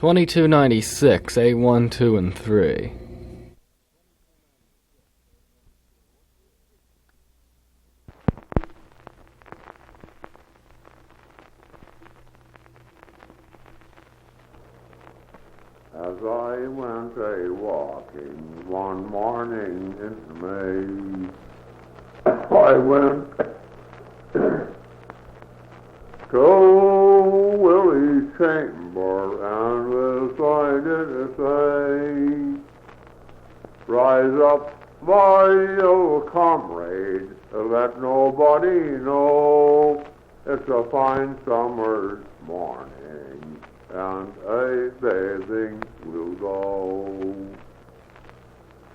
2296, A1, 2, and 3. As I went a-walking one morning in Maid, I went to Willie's chamber, and this I did say, rise up, my old comrade, let nobody know, it's a fine summer's morning, and a-bathing we'll go.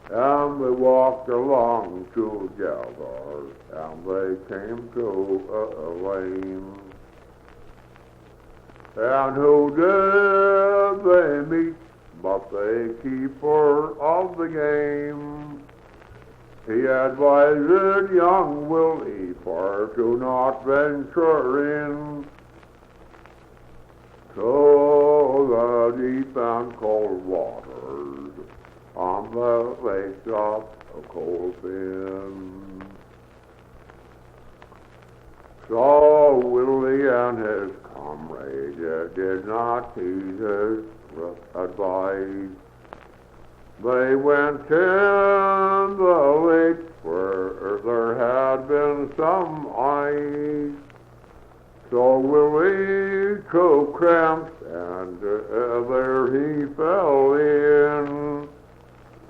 And they walked along together, and they came to a lane. And who did they meet but the keeper of the game? He advised young Willie for to not venture in to the deep and cold waters on the lake of Colfaine. So Willie and his comrade did not heed his advice. They went in the lake where there had been some ice. So Willie took cramps, and there he fell in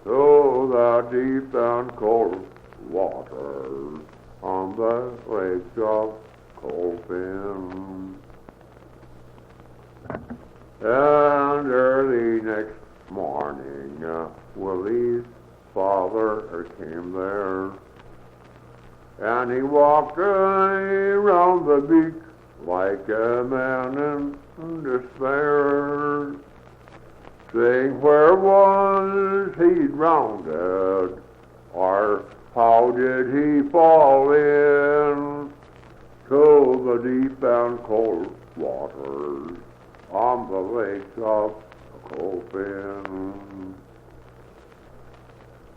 to the deep and cold water on the lake of Colfaine. And early next morning, Willie's father came there, and he walked around the beach like a man in despair, saying where was he drowned, or how did he fall in to the deep and cold waters on the lake of Colfaine.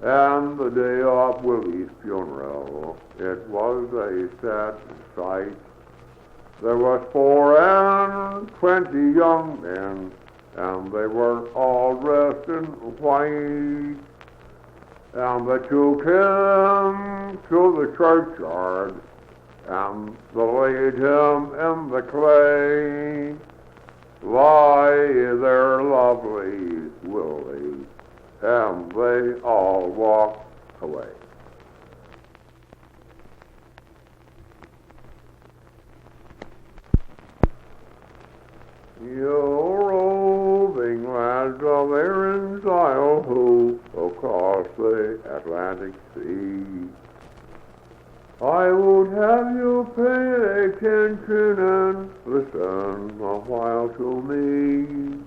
And the day of Willie's funeral, it was a sad sight. There was 24 young men, and they were all dressed in white. And they took him to the churchyard, and they laid him in the clay. Lie there, lovely Willie, and they all walked away. You roving lads of Erin's Isle who across the Atlantic Sea, I would have you pay attention and listen a while to me.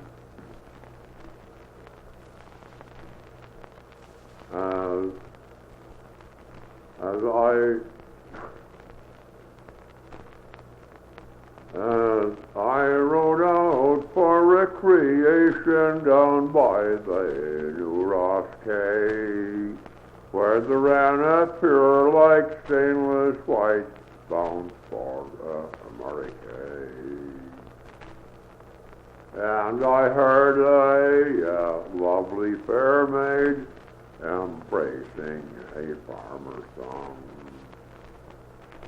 As I rode out for recreation down by the New Ross Quay, where there ran a pier like stainless white bound for Amerikay. And I heard a lovely fair maid embracing a farmer's son.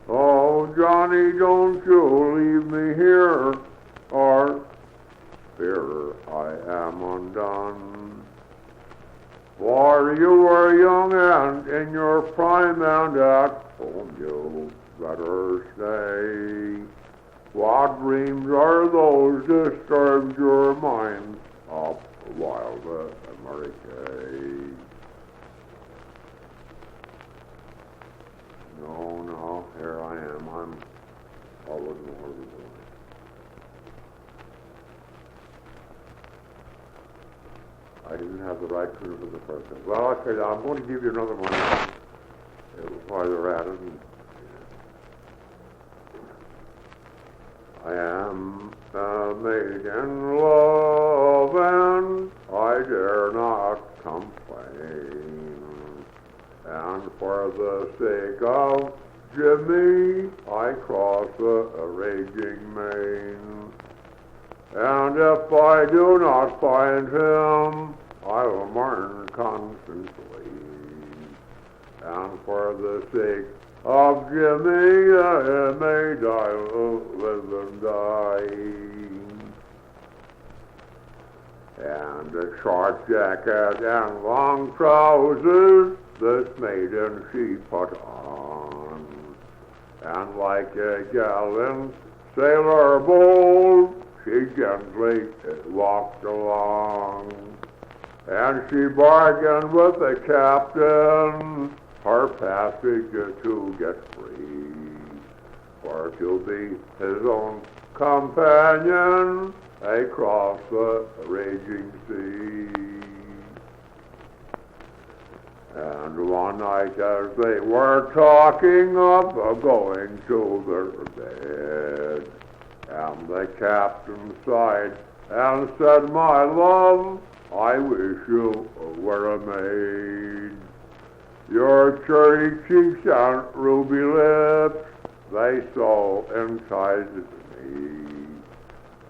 Oh, Johnny, don't you leave me here, or fear I am undone. For you are young and in your prime, and at home you better stay. What dreams are those disturbed your mind of wild Amerikay? No, here I am. I'm always more of a boy. I didn't have the right proof of the first one. Well, okay, I'm going to give you another one while you're at it. I am a maid in love Colfaine, I dare not complain. And for the sake of Jimmy, I cross a raging main. And if I do not find him, I will mourn constantly. And for the sake of Jimmy, Maid, I will live and die. And a short jacket and long trousers, this maiden she put on. And like a gallant sailor bold, she gently walked along. And she bargained with the captain her passage to get free, for to be his own companion across the raging sea. And one night as they were talking of going to their bed, and the captain sighed and said, "My love, I wish you were a maid. Your cherry cheeks and ruby lips, they so enticed me.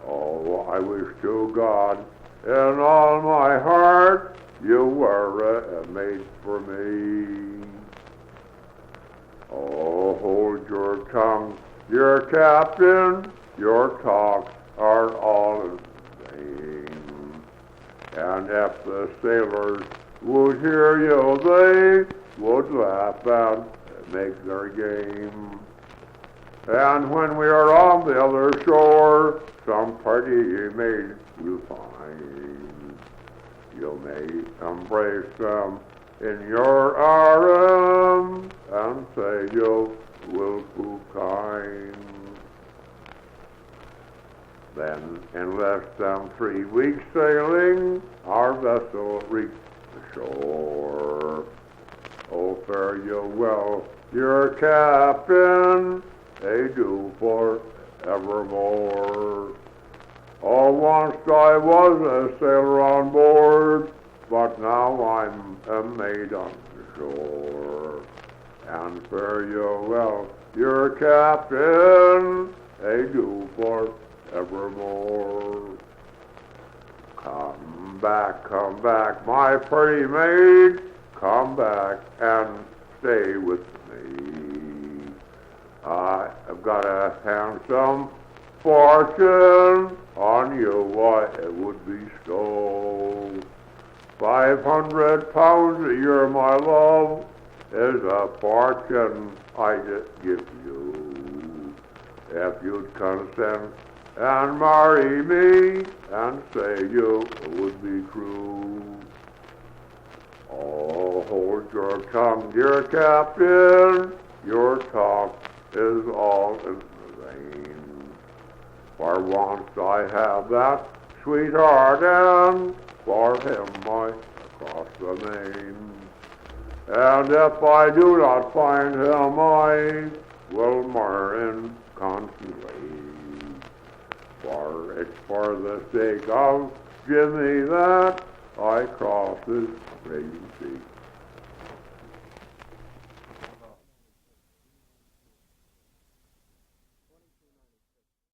Oh, I wish to God in all my heart you were a maid for me." Oh, hold your tongue, dear captain, your talks are all in vain. And if the sailors would hear you, they would laugh and make their game. And when we are on the other shore, some pretty maid you'll find. You may embrace them in your arms and say you will prove kind. Then, in less than 3 weeks sailing, our vessel reached the shore. Oh, fare you well, dear captain, adieu for evermore. Oh, once I was a sailor on board, but now I'm a maid on the shore. And fare you well, dear captain, adieu for evermore. Come back, my pretty maid, come back and stay with me. I've got a handsome fortune on you I would bestow. 500 pounds a year, my love, is a fortune I'd give you. If you'd consent and marry me and say you would be true. Oh, hold your tongue, dear captain, your talk is all in vain. For once I have that sweetheart, and for him I cross the main. And if I do not find him, I will mourn constantly. For it's for the sake of Jimmy that I cross this raging sea.